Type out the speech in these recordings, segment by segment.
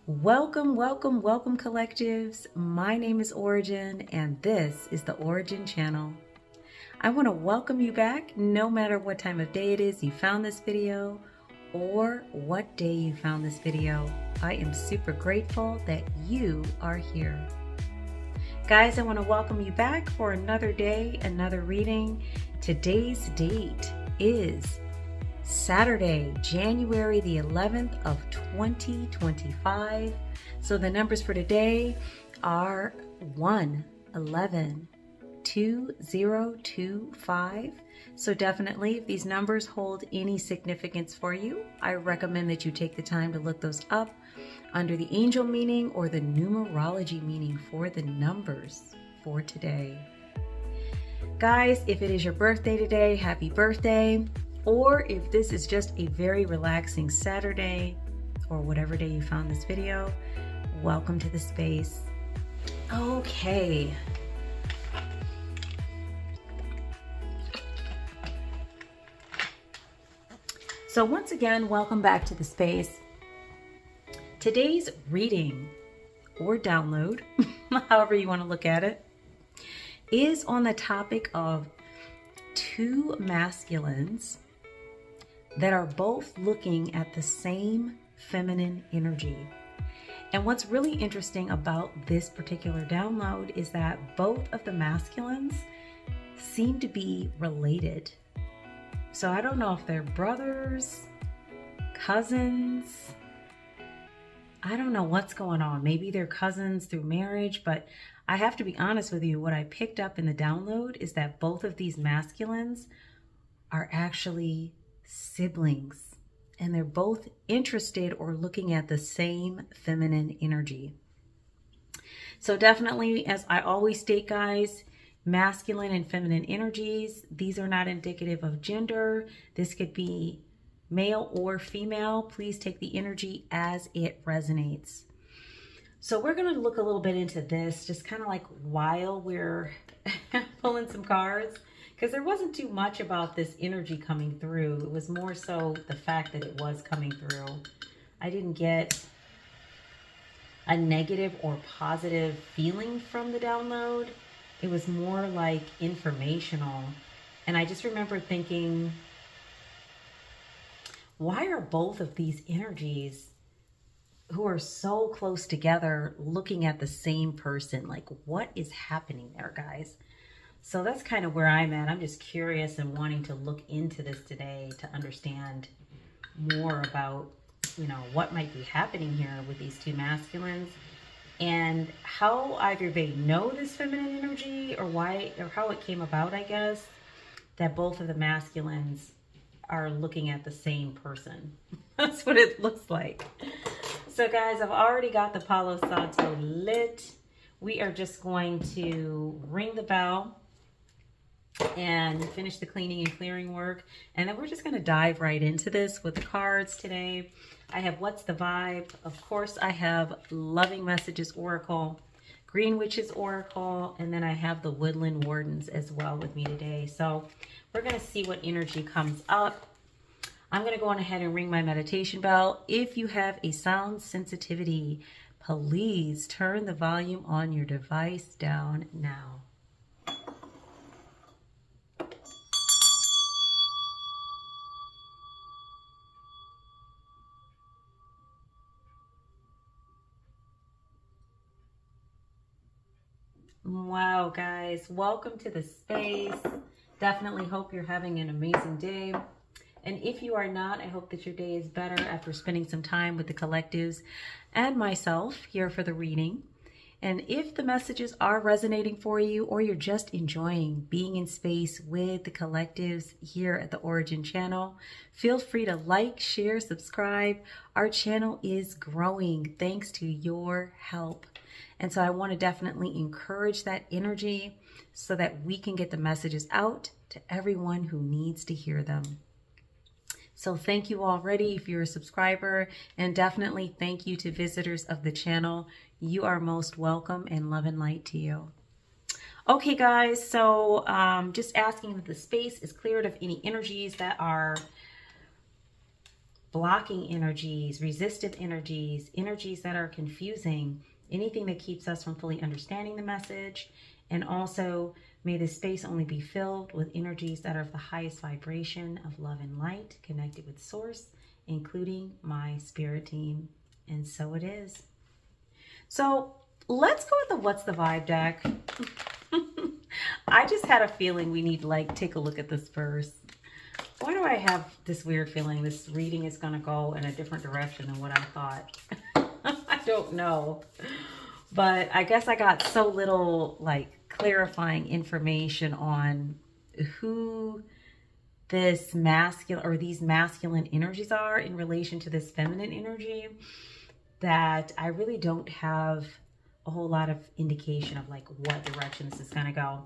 Welcome, welcome, welcome, collectives. My name is Ora-gen, and this is the Ora-gen Channel. I want to welcome you back, no matter what time of day it is you found this video or what day you found this video. I am super grateful that you are here. Guys, I want to welcome you back for another day, another reading. Today's date is Saturday, January the 11th of 2025. So the numbers for today are 1, 11, 2025. So definitely, if these numbers hold any significance for you, I recommend that you take the time to look those up under the angel meaning or the numerology meaning for the numbers for today. Guys, if it is your birthday today, happy birthday. Or if this is just a very relaxing Saturday or whatever day you found this video, welcome to the space. Okay. So once again, welcome back to the space. Today's reading or download, however you want to look at it, is on the topic of two masculines that are both looking at the same feminine energy. And what's really interesting about this particular download is that both of the masculines seem to be related. So I don't know if they're brothers, cousins. I don't know what's going on. Maybe they're cousins through marriage, but I have to be honest with you. What I picked up in the download is that both of these masculines are actually siblings, and they're both interested or looking at the same feminine energy. So definitely, as I always state, guys, masculine and feminine energies, these are not indicative of gender. This could be male or female. Please take the energy as it resonates. So we're going to look a little bit into this, just kind of like while we're pulling some cards, because there wasn't too much about this energy coming through. It was more so the fact that it was coming through. I didn't get a negative or positive feeling from the download. It was more like informational. And I just remember thinking, why are both of these energies who are so close together looking at the same person? Like, what is happening there, guys? So that's kind of where I'm at. I'm just curious and wanting to look into this today to understand more about, what might be happening here with these two masculines and how either they know this feminine energy or why, or how it came about, I guess, that both of the masculines are looking at the same person. That's what it looks like. So guys, I've already got the Palo Santo lit. We are just going to ring the bell and finish the cleaning and clearing work. And then we're just going to dive right into this with the cards today. I have What's the Vibe? Of course, I have Loving Messages Oracle, Green Witches Oracle, and then I have the Woodland Wardens as well with me today. So we're going to see what energy comes up. I'm going to go on ahead and ring my meditation bell. If you have a sound sensitivity, please turn the volume on your device down now. Wow, guys, welcome to the space. Definitely hope you're having an amazing day. And if you are not, I hope that your day is better after spending some time with the collectives and myself here for the reading. And if the messages are resonating for you, or you're just enjoying being in space with the collectives here at the Ora-gen Channel, feel free to like, share, subscribe. Our channel is growing thanks to your help. And so I want to definitely encourage that energy so that we can get the messages out to everyone who needs to hear them. So thank you already if you're a subscriber, and definitely thank you to visitors of the channel. You are most welcome, and love and light to you. Okay, guys, so just asking that the space is cleared of any energies that are blocking energies, resistive energies, energies that are confusing, anything that keeps us from fully understanding the message. And also, may this space only be filled with energies that are of the highest vibration of love and light, connected with Source, including my spirit team. And so it is. So let's go with the What's the Vibe deck. I just had a feeling we need to like take a look at this first. Why do I have this weird feeling this reading is going to go in a different direction than what I thought? I don't know. But I guess I got so little like clarifying information on who this masculine or these masculine energies are in relation to this feminine energy that I really don't have a whole lot of indication of like what direction this is going to go.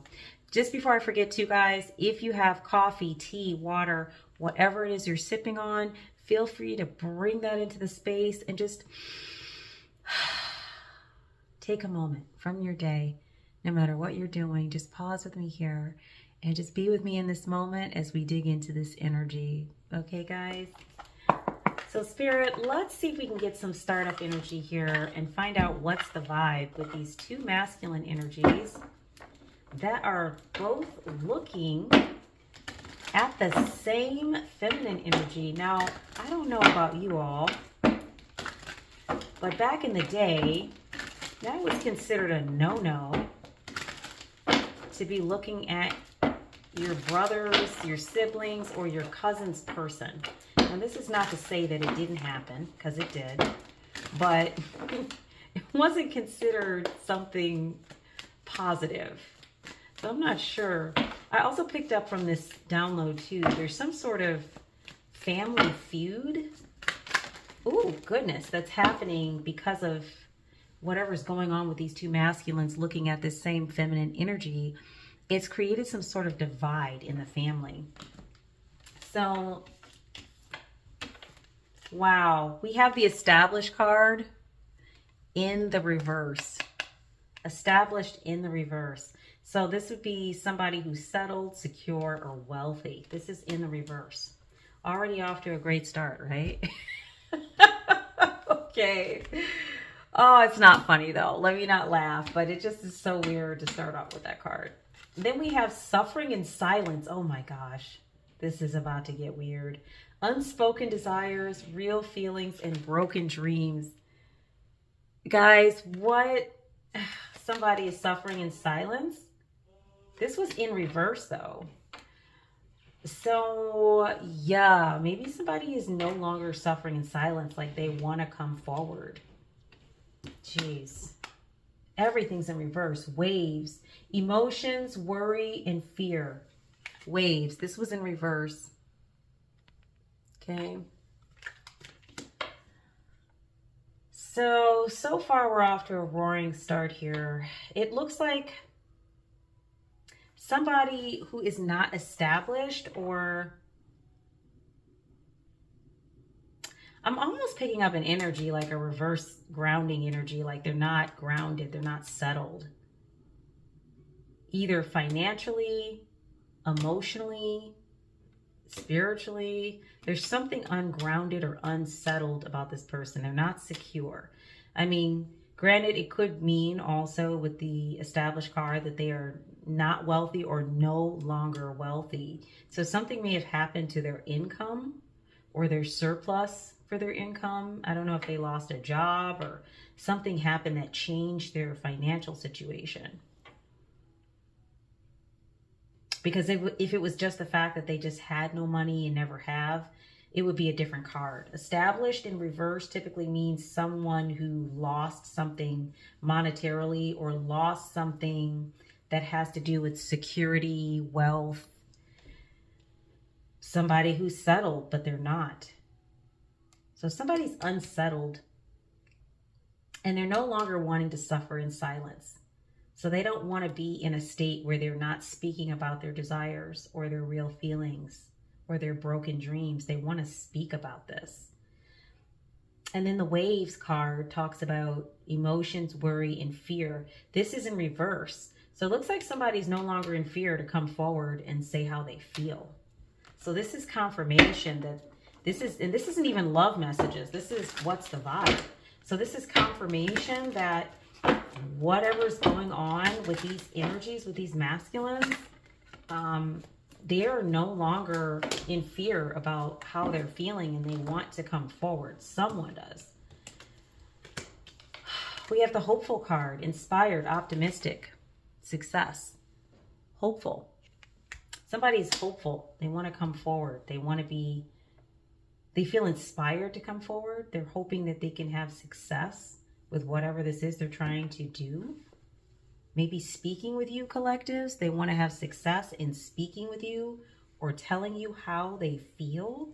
Just before I forget to, guys, if you have coffee, tea, water, whatever it is you're sipping on, feel free to bring that into the space and just take a moment from your day, no matter what you're doing. Just pause with me here and just be with me in this moment as we dig into this energy. Okay, guys? So Spirit, let's see if we can get some startup energy here and find out what's the vibe with these two masculine energies that are both looking at the same feminine energy. Now, I don't know about you all, but back in the day, that was considered a no-no to be looking at your brothers, your siblings, or your cousin's person. And this is not to say that it didn't happen, because it did, but it wasn't considered something positive. So I'm not sure. I also picked up from this download too, there's some sort of family feud. Oh, goodness, that's happening because of whatever's going on with these two masculines looking at this same feminine energy. It's created some sort of divide in the family. So, wow, we have the Established card in the reverse. Established in the reverse. So this would be somebody who's settled, secure, or wealthy. This is in the reverse. Already off to a great start, right? Okay. Oh, it's not funny though. Let me not laugh, but it just is so weird to start off with that card. Then we have Suffering in Silence. Oh my gosh. This is about to get weird. Unspoken desires, real feelings, and broken dreams. Guys, what? Somebody is suffering in silence? This was in reverse though. So yeah, maybe somebody is no longer suffering in silence, like they want to come forward. Jeez. Everything's in reverse. Waves, emotions, worry, and fear. Waves. This was in reverse. Okay. So far we're off to a roaring start here. It looks like somebody who is not established, or I'm almost picking up an energy like a reverse grounding energy, like they're not grounded, they're not settled. Either financially, emotionally, spiritually. There's something ungrounded or unsettled about this person. They're not secure. I mean, granted, it could mean also with the Established card that they are not wealthy or no longer wealthy. So something may have happened to their income or their surplus for their income. I don't know if they lost a job or something happened that changed their financial situation. Because if it was just the fact that they just had no money and never have, it would be a different card. Established in reverse typically means someone who lost something monetarily or lost something that has to do with security, wealth. Somebody who's settled, but they're not. So somebody's unsettled and they're no longer wanting to suffer in silence. So they don't want to be in a state where they're not speaking about their desires or their real feelings or their broken dreams. They want to speak about this. And then the Waves card talks about emotions, worry, and fear. This is in reverse. So it looks like somebody's no longer in fear to come forward and say how they feel. So this is confirmation that And this isn't even love messages. This is what's the vibe. So this is confirmation that whatever's going on with these energies, with these masculines, they are no longer in fear about how they're feeling and they want to come forward. Someone does. We have the hopeful card, inspired, optimistic, success, hopeful. Somebody's hopeful. They want to come forward. They want to be, they feel inspired to come forward. They're hoping that they can have success with whatever this is they're trying to do. Maybe speaking with you, collectives. They want to have success in speaking with you or telling you how they feel.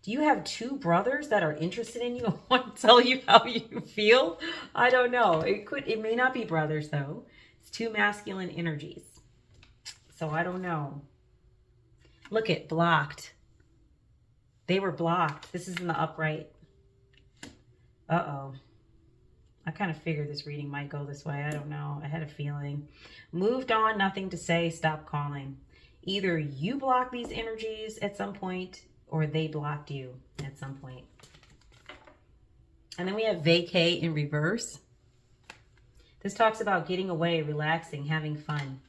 Do you have two brothers that are interested in you and want to tell you how you feel? I don't know. It may not be brothers though. It's two masculine energies. So I don't know. Look at blocked. They were blocked. This is in the upright. Uh-oh. I kind of figured this reading might go this way. I don't know. I had a feeling. Moved on, nothing to say, stop calling. Either you block these energies at some point or they blocked you at some point. And then we have vacay in reverse. This talks about getting away, relaxing, having fun.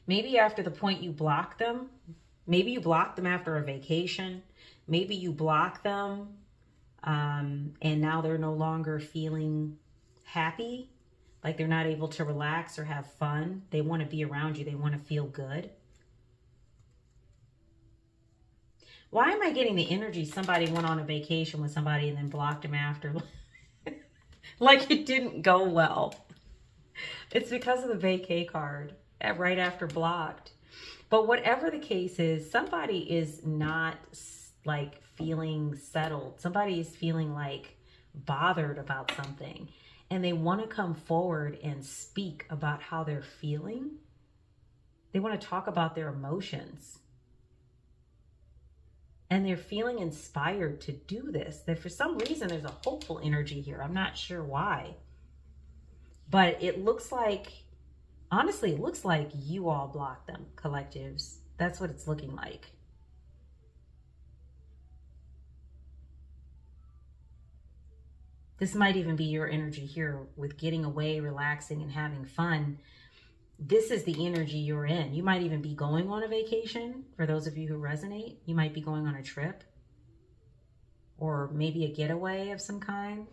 Maybe after the point you block them, maybe you block them after a vacation. Maybe you block them and now they're no longer feeling happy, like they're not able to relax or have fun. They want to be around you. They want to feel good. Why am I getting the energy somebody went on a vacation with somebody and then blocked him after? Like it didn't go well. It's because of the vacay card right after blocked. But whatever the case is, somebody is not like feeling settled. Somebody is feeling like bothered about something and they want to come forward and speak about how they're feeling. They want to talk about their emotions. And they're feeling inspired to do this. That for some reason there's a hopeful energy here. I'm not sure why. But it looks like, honestly, it looks like you all blocked them, collectives. That's what it's looking like. This might even be your energy here with getting away, relaxing, and having fun. This is the energy you're in. You might even be going on a vacation. For those of you who resonate, you might be going on a trip or maybe a getaway of some kind.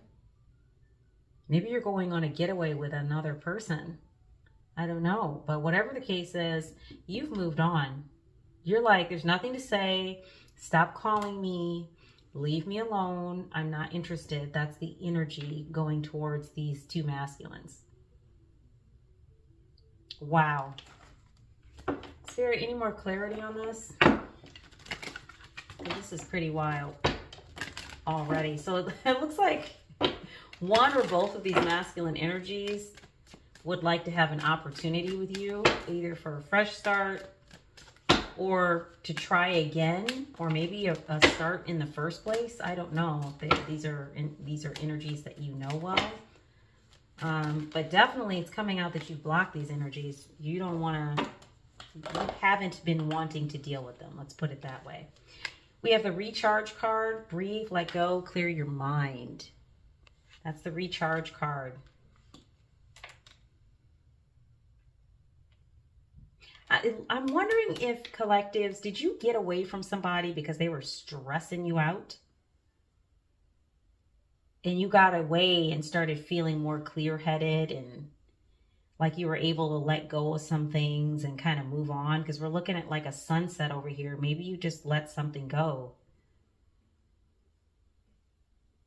Maybe you're going on a getaway with another person. I don't know. But whatever the case is, you've moved on. You're like, there's nothing to say. Stop calling me. Leave me alone. I'm not interested. That's the energy going towards these two masculines. Wow. Is there any more clarity on this? This is pretty wild already. So it looks like one or both of these masculine energies would like to have an opportunity with you, either for a fresh start or to try again, or maybe a start in the first place. I don't know. These are energies that you know well. But definitely it's coming out that you've blocked these energies. You don't want to, you haven't been wanting to deal with them. Let's put it that way. We have the recharge card. Breathe, let go, clear your mind. That's the recharge card. I'm wondering if collectives, did you get away from somebody because they were stressing you out? And you got away and started feeling more clear-headed and like you were able to let go of some things and kind of move on? Because we're looking at like a sunset over here. Maybe you just let something go.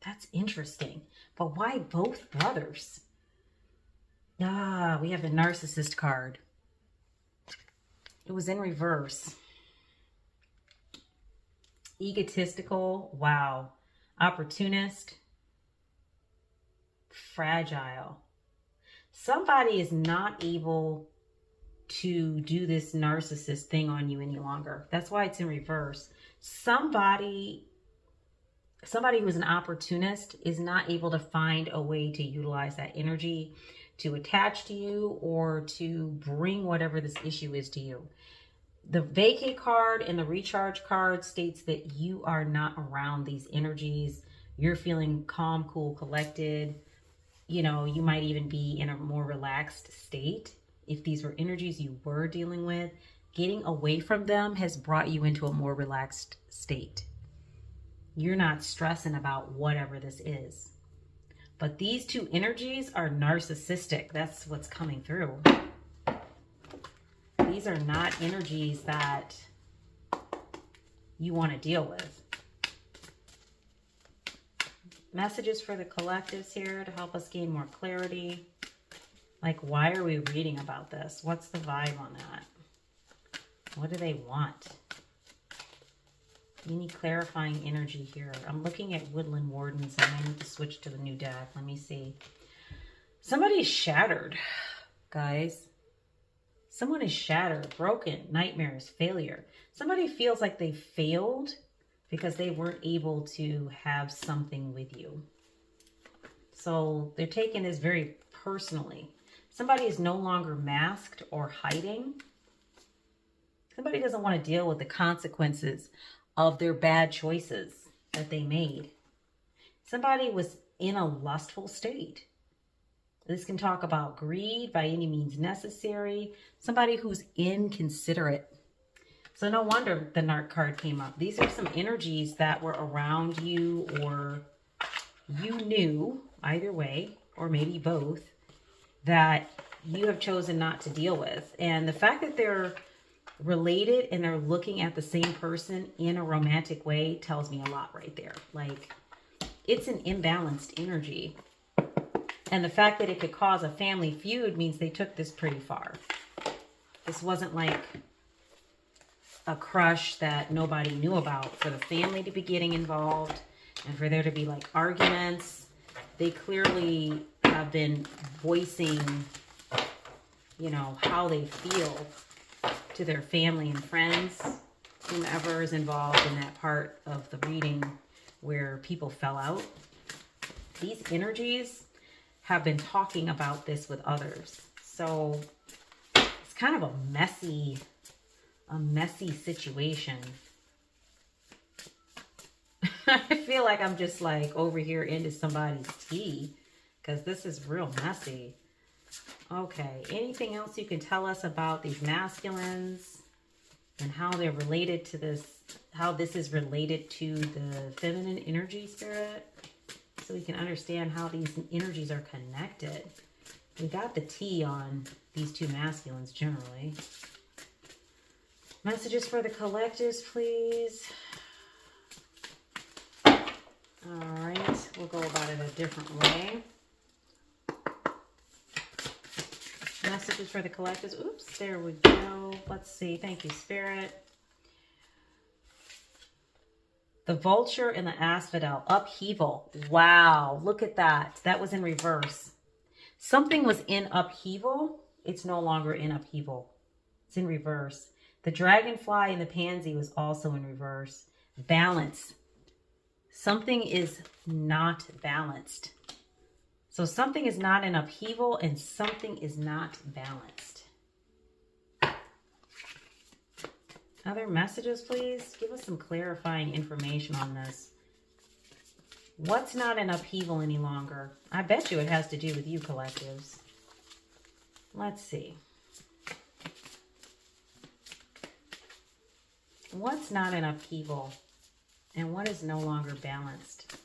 That's interesting. But why both brothers? Ah, we have the narcissist card. It was in reverse. Egotistical. Wow. Opportunist. Fragile. Somebody is not able to do this narcissist thing on you any longer. That's why it's in reverse. Somebody who's an opportunist is not able to find a way to utilize that energy to attach to you or to bring whatever this issue is to you. The vacate card and the recharge card states that you are not around these energies. You're feeling calm, cool, collected. You know, you might even be in a more relaxed state. If these were energies you were dealing with, getting away from them has brought you into a more relaxed state. You're not stressing about whatever this is. But these two energies are narcissistic. That's what's coming through. These are not energies that you want to deal with. Messages for the collectives here to help us gain more clarity. Like, why are we reading about this? What's the vibe on that? What do they want? You need clarifying energy here. I'm looking at Woodland Wardens and I need to switch to the new deck. Let me see. Somebody's shattered, guys. Someone is shattered, broken, nightmares, failure. Somebody feels like they failed because they weren't able to have something with you. So they're taking this very personally. Somebody is no longer masked or hiding. Somebody doesn't want to deal with the consequences of their bad choices that they made. Somebody was in a lustful state. This can talk about greed by any means necessary. Somebody who's inconsiderate. So no wonder the Narc card came up. These are some energies that were around you or you knew, either way, or maybe both, that you have chosen not to deal with. And the fact that they're related and they're looking at the same person in a romantic way tells me a lot right there. Like, it's an imbalanced energy. And the fact that it could cause a family feud means they took this pretty far. This wasn't like a crush that nobody knew about. For the family to be getting involved and for there to be like arguments, they clearly have been voicing, you know, how they feel to their family and friends, whomever is involved in that part of the reading where people fell out. These energies have been talking about this with others. So it's kind of a messy situation. I feel like I'm just like over here into somebody's tea because this is real messy. Okay, anything else you can tell us about these masculines and how they're related to this, how this is related to the feminine energy, Spirit? So we can understand how these energies are connected. We got the tea on these two masculines generally. Messages for the collectives, please. All right, we'll go about it a different way. Messages for the collectives. Oops, there we go. Let's see. Thank you, Spirit. The Vulture and the Asphodel. Upheaval. Wow, look at that. That was in reverse. Something was in upheaval. It's no longer in upheaval. It's in reverse. The Dragonfly and the Pansy was also in reverse. Balance. Something is not balanced. So something is not in upheaval and something is not balanced. Other messages, please. Give us some clarifying information on this. What's not in upheaval any longer? I bet you it has to do with you collectives. Let's see. What's not in upheaval and what is no longer balanced?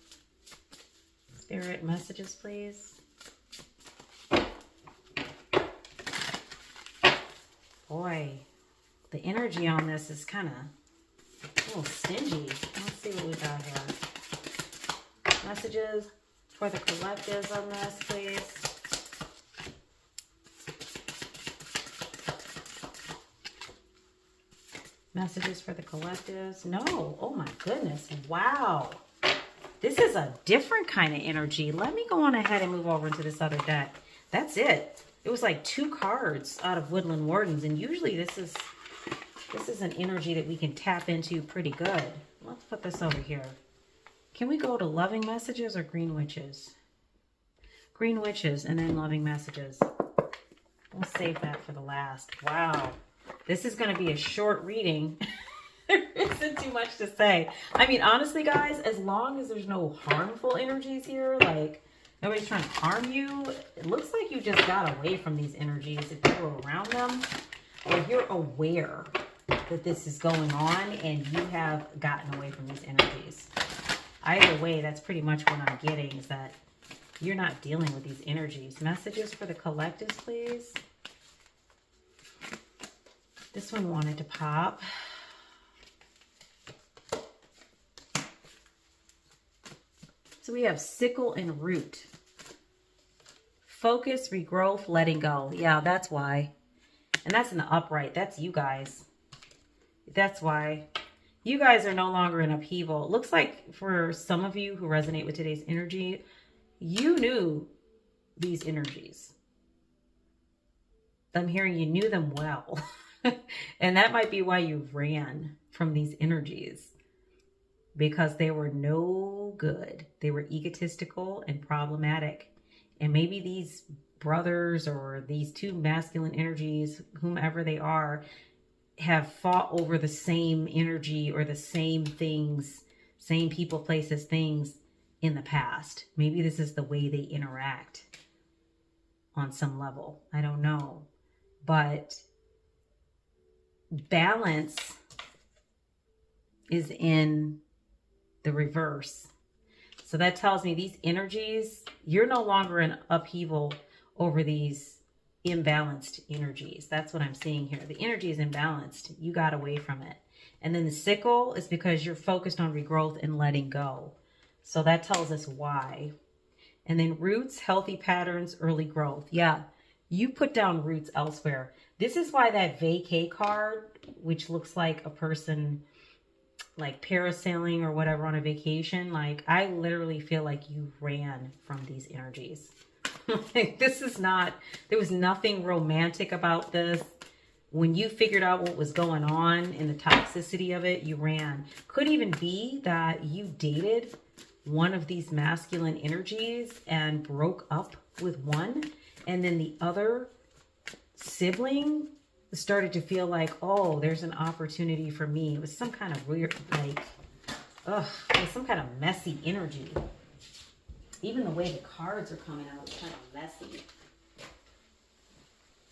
Spirit messages, please. Boy, the energy on this is kind of a little stingy. Let's see what we got here. Messages for the collectives on this, please. Messages for the collectives. No. Oh my goodness. Wow. This is a different kind of energy. Let me go on ahead and move over into this other deck. That's it. It was like 2 cards out of Woodland Wardens. And usually this is an energy that we can tap into pretty good. Let's put this over here. Can we go to loving messages or green witches? Green witches and then loving messages. We'll save that for the last. Wow. This is going to be a short reading. There isn't too much to say. I mean, honestly, guys, as long as there's no harmful energies here, like nobody's trying to harm you, it looks like you just got away from these energies if you were around them, or you're aware that this is going on and you have gotten away from these energies. Either way, that's pretty much what I'm getting, is that you're not dealing with these energies. Messages for the collectives, please. This one wanted to pop. So we have sickle and root. Focus, regrowth, letting go. Yeah, that's why. And that's in the upright. That's you guys. That's why. You guys are no longer in upheaval. It looks like for some of you who resonate with today's energy, you knew these energies. I'm hearing you knew them well. And that might be why you ran from these energies. Because they were no good. They were egotistical and problematic. And maybe these brothers or these two masculine energies, whomever they are, have fought over the same energy or the same things, same people, places, things in the past. Maybe this is the way they interact on some level. I don't know. But balance is in the reverse. So that tells me these energies, you're no longer in upheaval over these imbalanced energies. That's what I'm seeing here. The energy is imbalanced. You got away from it. And then the sickle is because you're focused on regrowth and letting go. So that tells us why. And then roots, healthy patterns, early growth. Yeah, you put down roots elsewhere. This is why that vacay card, which looks like a person like parasailing or whatever on a vacation, like I literally feel like you ran from these energies. This is not, there was nothing romantic about this. When you figured out what was going on and the toxicity of it, you ran. Could even be that you dated one of these masculine energies and broke up with one, and then the other sibling started to feel like, oh, there's an opportunity for me. It was some kind of weird, like, ugh, it was some kind of messy energy. Even the way the cards are coming out is kind of messy.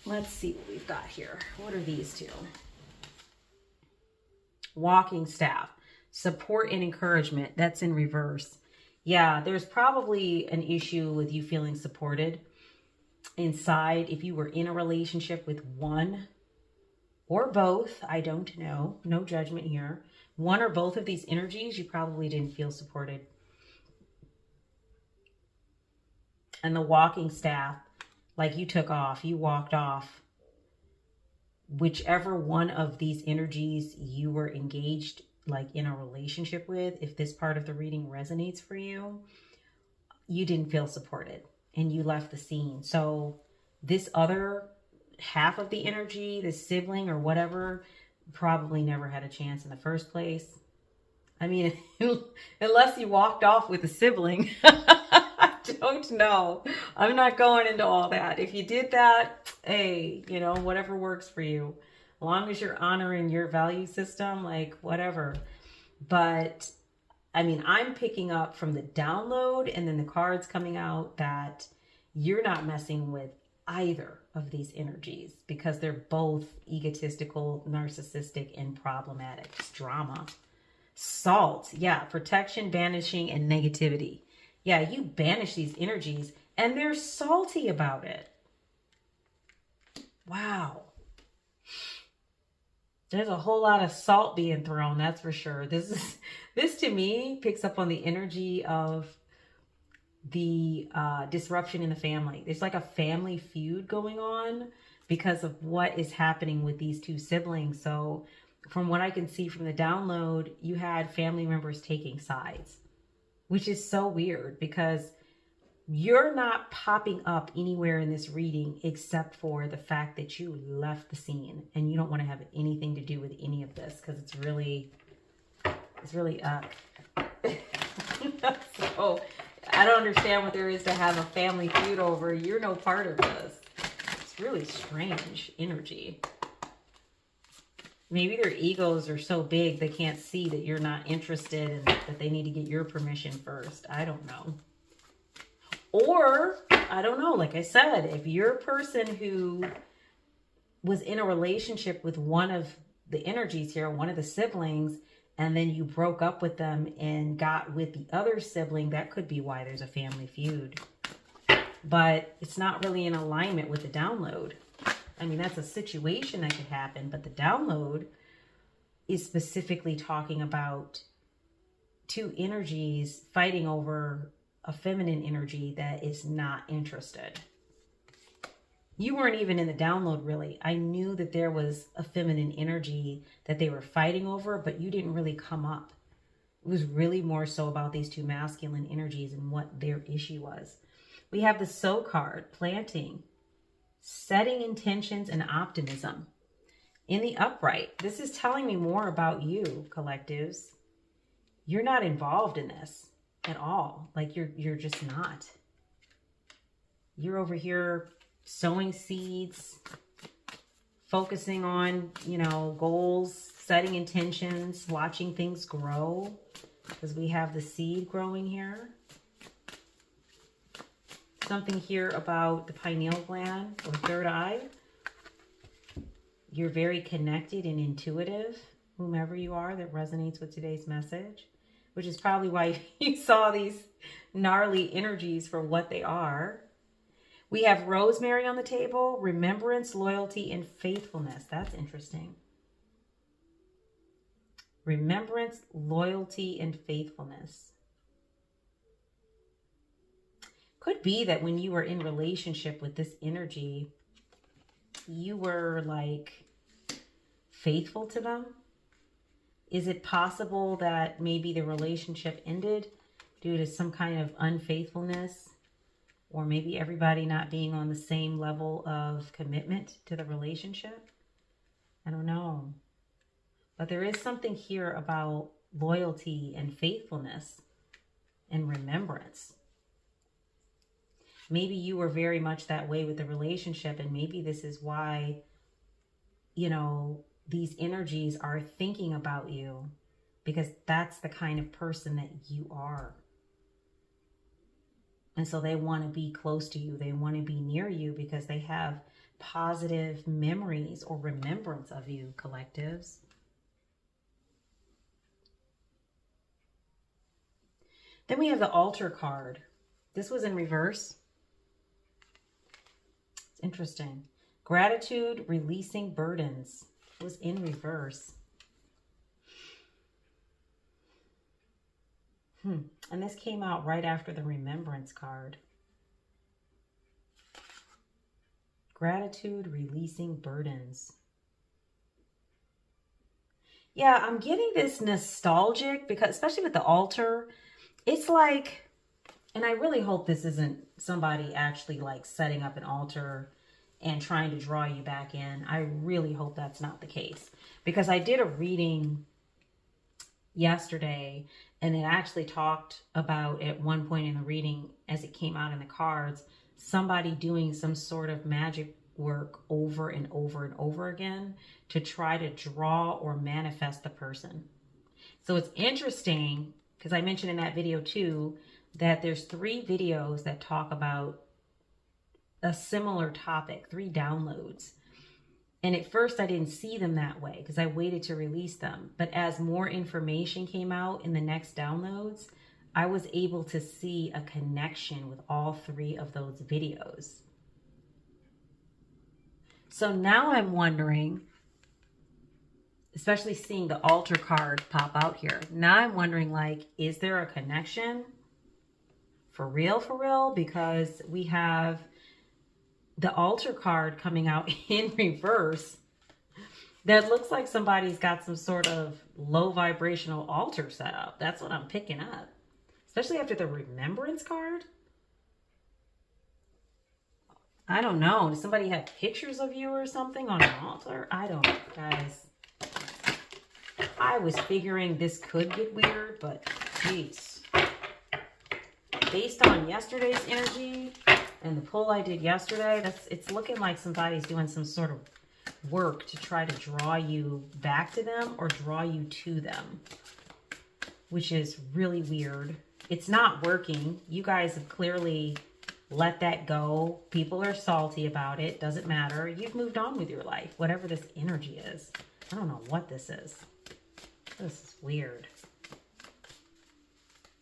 Let's see what we've got here. What are these two? Walking staff. Support and encouragement. That's in reverse. Yeah, there's probably an issue with you feeling supported inside. If you were in a relationship with one or both, I don't know. No judgment here. One or both of these energies, you probably didn't feel supported. And the walking staff, like you took off, you walked off. Whichever one of these energies you were engaged, like in a relationship with, if this part of the reading resonates for you, you didn't feel supported and you left the scene. So this other half of the energy, this sibling or whatever, probably never had a chance in the first place. I mean, unless you walked off with a sibling. I don't know. I'm not going into all that. If you did that, hey, you know, whatever works for you. As long as you're honoring your value system, like whatever. But I mean, I'm picking up from the download and then the cards coming out that you're not messing with either of these energies because they're both egotistical, narcissistic, and problematic. It's drama. Salt. Yeah. Protection, banishing, and negativity. Yeah. You banish these energies and they're salty about it. Wow. There's a whole lot of salt being thrown, that's for sure. This to me picks up on the energy of the disruption in the family. There's like a family feud going on because of what is happening with these two siblings. So from what I can see from the download, you had family members taking sides, which is so weird because you're not popping up anywhere in this reading except for the fact that you left the scene and you don't want to have anything to do with any of this because it's really so I don't understand what there is to have a family feud over. You're no part of this. It's really strange energy. Maybe their egos are so big they can't see that you're not interested and that they need to get your permission first. I don't know. Or, I don't know, like I said, if you're a person who was in a relationship with one of the energies here, one of the siblings, and then you broke up with them and got with the other sibling, that could be why there's a family feud. But it's not really in alignment with the download. I mean, that's a situation that could happen, but the download is specifically talking about two energies fighting over a feminine energy that is not interested. You weren't even in the download, really. I knew that there was a feminine energy that they were fighting over, but you didn't really come up. It was really more so about these two masculine energies and what their issue was. We have the sow card, planting, setting intentions, and optimism. In the upright, this is telling me more about you, collectives. You're not involved in this at all. Like you're just not. You're over here sowing seeds, focusing on, you know, goals, setting intentions, watching things grow, because we have the seed growing here. Something here about the pineal gland or third eye. You're very connected and intuitive, whomever you are that resonates with today's message, which is probably why you saw these gnarly energies for what they are. We have rosemary on the table, remembrance, loyalty, and faithfulness. That's interesting. Remembrance, loyalty, and faithfulness. Could be that when you were in relationship with this energy, you were like faithful to them. Is it possible that maybe the relationship ended due to some kind of unfaithfulness? Or maybe everybody not being on the same level of commitment to the relationship? I don't know. But there is something here about loyalty and faithfulness and remembrance. Maybe you were very much that way with the relationship, and maybe this is why, you know, these energies are thinking about you, because that's the kind of person that you are. And so they want to be close to you. They want to be near you because they have positive memories or remembrance of you, collectives. Then we have the altar card. This was in reverse. It's interesting. Gratitude, releasing burdens. It was in reverse. And this came out right after the remembrance card. Gratitude, releasing burdens. Yeah, I'm getting this nostalgic because, especially with the altar, it's like, and I really hope this isn't somebody actually like setting up an altar and trying to draw you back in. I really hope that's not the case, because I did a reading yesterday, and it actually talked about, at one point in the reading, as it came out in the cards, somebody doing some sort of magic work over and over and over again to try to draw or manifest the person. So it's interesting, because I mentioned in that video too, that there's 3 videos that talk about a similar topic, 3 downloads. And at first I didn't see them that way because I waited to release them. But as more information came out in the next downloads, I was able to see a connection with all 3 of those videos. So now I'm wondering, especially seeing the altar card pop out here, now I'm wondering, like, is there a connection? For real? Because we have the altar card coming out in reverse that looks like somebody's got some sort of low vibrational altar set up. That's what I'm picking up, especially after the remembrance card. I don't know. Does somebody have pictures of you or something on an altar? I don't know, guys. I was figuring this could get weird, but geez. Based on yesterday's energy and the pull I did yesterday, it's looking like somebody's doing some sort of work to try to draw you back to them or draw you to them, which is really weird. It's not working. You guys have clearly let that go. People are salty about it. Doesn't matter. You've moved on with your life, whatever this energy is. I don't know what this is. This is weird.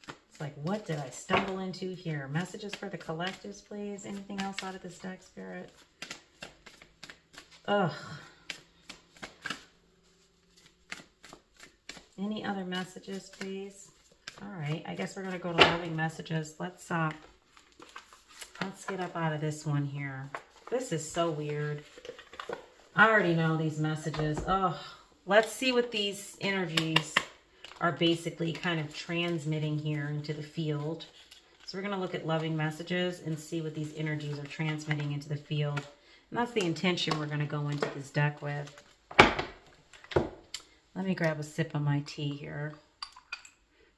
It's like, what did I stumble into here? Messages for the collectives, please. Anything else out of this deck, Spirit? Ugh. Any other messages, please? All right, I guess we're going to go to loving messages. Let's get up out of this one here. This is so weird. I already know these messages. Oh, let's see what these energies are basically kind of transmitting here into the field. So we're going to look at loving messages and see what these energies are transmitting into the field. And that's the intention we're going to go into this deck with. Let me grab a sip of my tea here,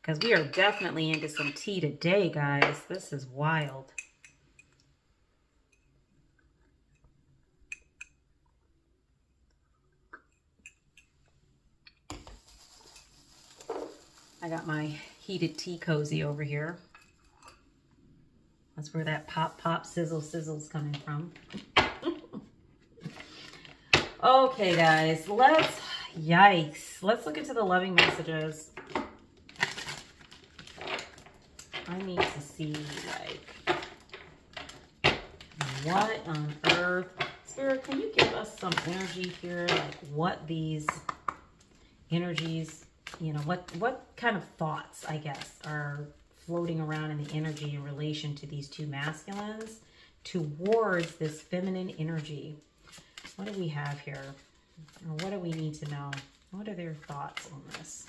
because we are definitely into some tea today, guys. This is wild. I got my heated tea cozy over here. That's where that pop, pop, sizzle, sizzle's coming from. Okay, guys, yikes. Let's look into the loving messages. I need to see, like, what on earth? Spirit, can you give us some energy here? Like, what these energies, you know, what kind of thoughts, I guess, are floating around in the energy in relation to these two masculines towards this feminine energy? What do we have here? Or what do we need to know? What are their thoughts on this?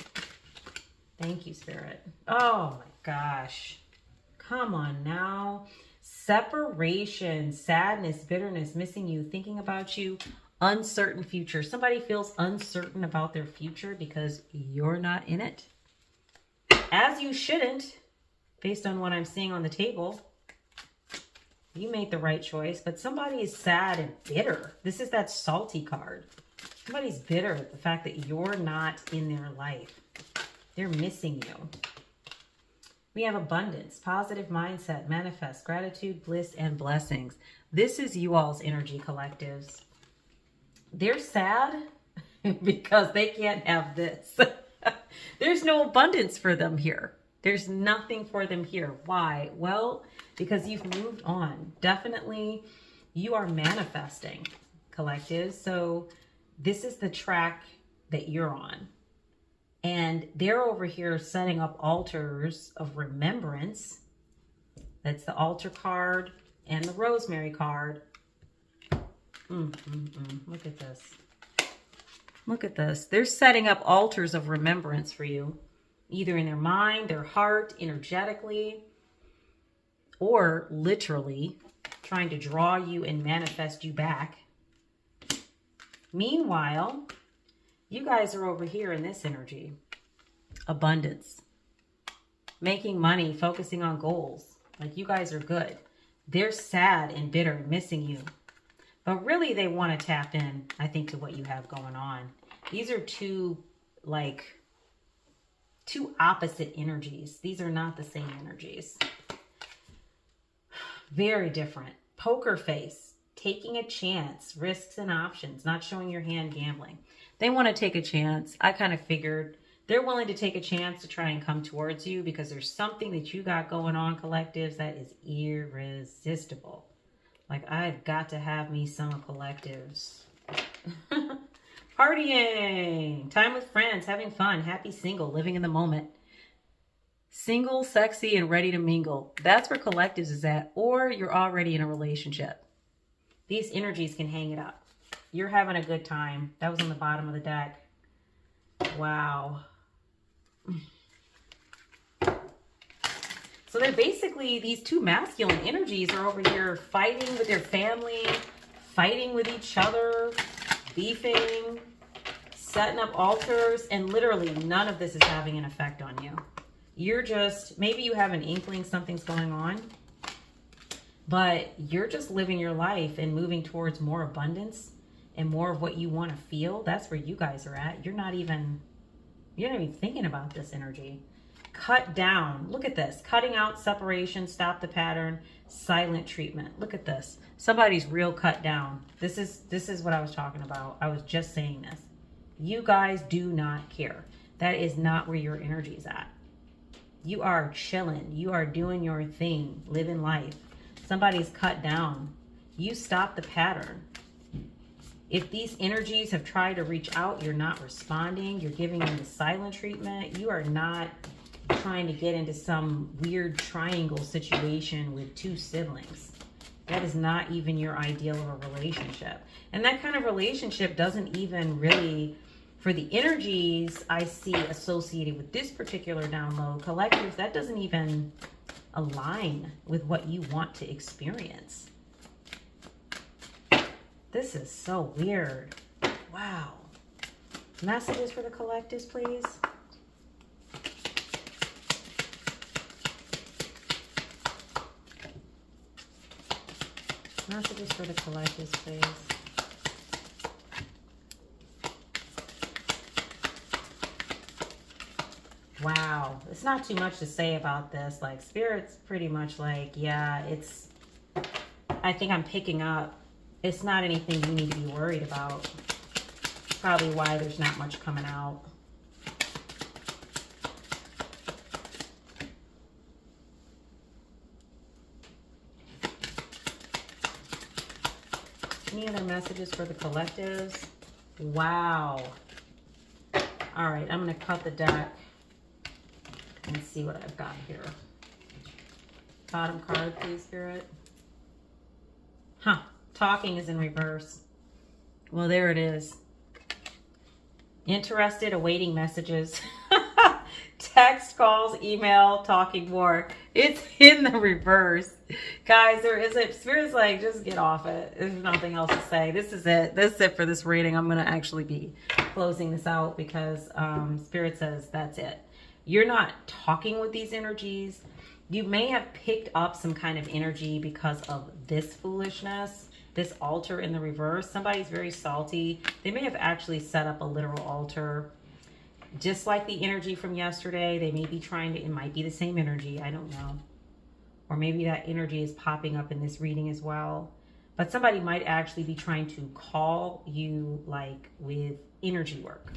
Thank you, Spirit. Oh my gosh. Come on now. Separation, sadness, bitterness, missing you, thinking about you, uncertain future. Somebody feels uncertain about their future because you're not in it. As you shouldn't, based on what I'm seeing on the table. You made the right choice, but somebody is sad and bitter. This is that salty card. Somebody's bitter at the fact that you're not in their life. They're missing you. We have abundance, positive mindset, manifest, gratitude, bliss, and blessings. This is you all's energy, collectives. They're sad because they can't have this. There's no abundance for them here. There's nothing for them here. Why? Well, because you've moved on. Definitely, you are manifesting, collectives. So this is the track that you're on. And they're over here setting up altars of remembrance. That's the altar card and the rosemary card. Look at this. Look at this. They're setting up altars of remembrance for you, either in their mind, their heart, energetically, or literally trying to draw you and manifest you back. Meanwhile, you guys are over here in this energy. Abundance. Making money, focusing on goals. Like, you guys are good. They're sad and bitter, missing you. But really, they want to tap in, I think, to what you have going on. These are two opposite energies. These are not the same energies. Very different. Poker face. Taking a chance. Risks and options. Not showing your hand, gambling. They want to take a chance. I kind of figured they're willing to take a chance to try and come towards you because there's something that you got going on, collectives, that is irresistible. Like, I've got to have me some collectives. Partying, time with friends, having fun, happy single, living in the moment. Single, sexy, and ready to mingle. That's where collectives is at, or you're already in a relationship. These energies can hang it up. You're having a good time. That was on the bottom of the deck. Wow. So they're basically, these two masculine energies are over here fighting with their family, fighting with each other, beefing, setting up altars, and literally none of this is having an effect on you. You're just, maybe you have an inkling something's going on, but you're just living your life and moving towards more abundance and more of what you want to feel, that's where you guys are at. You're not even thinking about this energy. Cut down. Look at this. Cutting out, separation, stop the pattern, silent treatment. Look at this. Somebody's real cut down. This is what I was talking about. I was just saying this. You guys do not care. That is not where your energy is at. You are chilling. You are doing your thing, living life. Somebody's cut down. You stop the pattern. If these energies have tried to reach out, you're not responding. You're giving them the silent treatment. You are not trying to get into some weird triangle situation with two siblings. That is not even your ideal of a relationship. And that kind of relationship doesn't even really, for the energies I see associated with this particular download, collective, that doesn't even align with what you want to experience. This is so weird. Wow. Messages for the collectives, please. Messages for the collectives, please. Wow. It's not too much to say about this. Like, Spirit's pretty much like, yeah, it's, I think I'm picking up. It's not anything you need to be worried about. Probably why there's not much coming out. Any other messages for the collectives? Wow. All right, I'm going to cut the deck and see what I've got here. Bottom card, please, Spirit. Huh. Talking is in reverse. Well, there it is. Interested, awaiting messages. Text, calls, email, talking more. It's in the reverse. Guys, there isn't. Spirit's like, just get off it. There's nothing else to say. This is it. This is it for this reading. I'm going to actually be closing this out because Spirit says that's it. You're not talking with these energies. You may have picked up some kind of energy because of this foolishness, this altar in the reverse. Somebody's very salty. They may have actually set up a literal altar. Just like the energy from yesterday, they may be trying to, it might be the same energy, I don't know. Or maybe that energy is popping up in this reading as well. But somebody might actually be trying to call you like with energy work.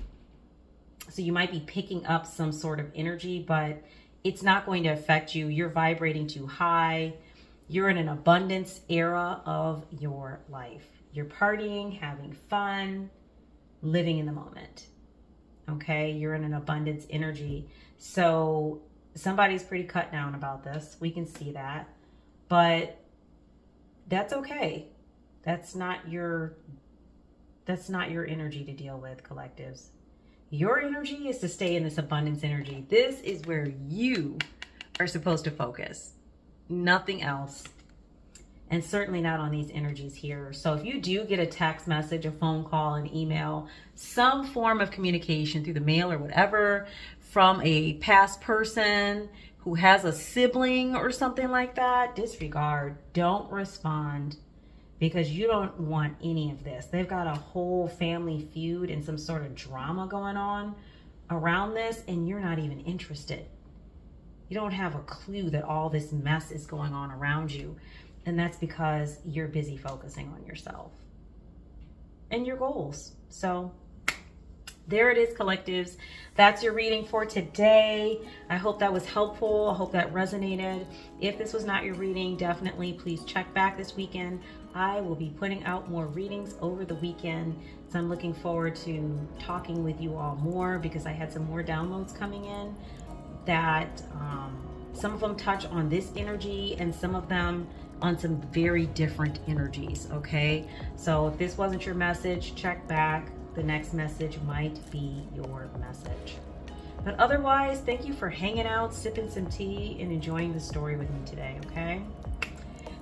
So you might be picking up some sort of energy, but it's not going to affect you. You're vibrating too high. You're in an abundance era of your life. You're partying, having fun, living in the moment. Okay, you're in an abundance energy. So somebody's pretty cut down about this. We can see that. But that's okay. That's not your energy to deal with, collectives. Your energy is to stay in this abundance energy. This is where you are supposed to focus. Nothing else. And certainly not on these energies here. So if you do get a text message, a phone call, an email, some form of communication through the mail or whatever from a past person who has a sibling or something like that, disregard. Don't respond because you don't want any of this. They've got a whole family feud and some sort of drama going on around this, and you're not even interested. You don't have a clue that all this mess is going on around you. And that's because you're busy focusing on yourself and your goals. So there it is, collectives. That's your reading for today. I hope that was helpful. I hope that resonated. If this was not your reading, definitely please check back this weekend. I will be putting out more readings over the weekend. So I'm looking forward to talking with you all more because I had some more downloads coming in that some of them touch on this energy and some of them on some very different energies, okay? So if this wasn't your message, check back. The next message might be your message. But otherwise, thank you for hanging out, sipping some tea, and enjoying the story with me today, okay?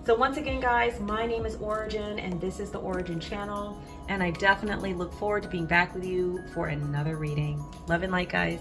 So once again, guys, my name is Ora-gen, and this is the Ora-gen Channel, and I definitely look forward to being back with you for another reading. Love and light, guys.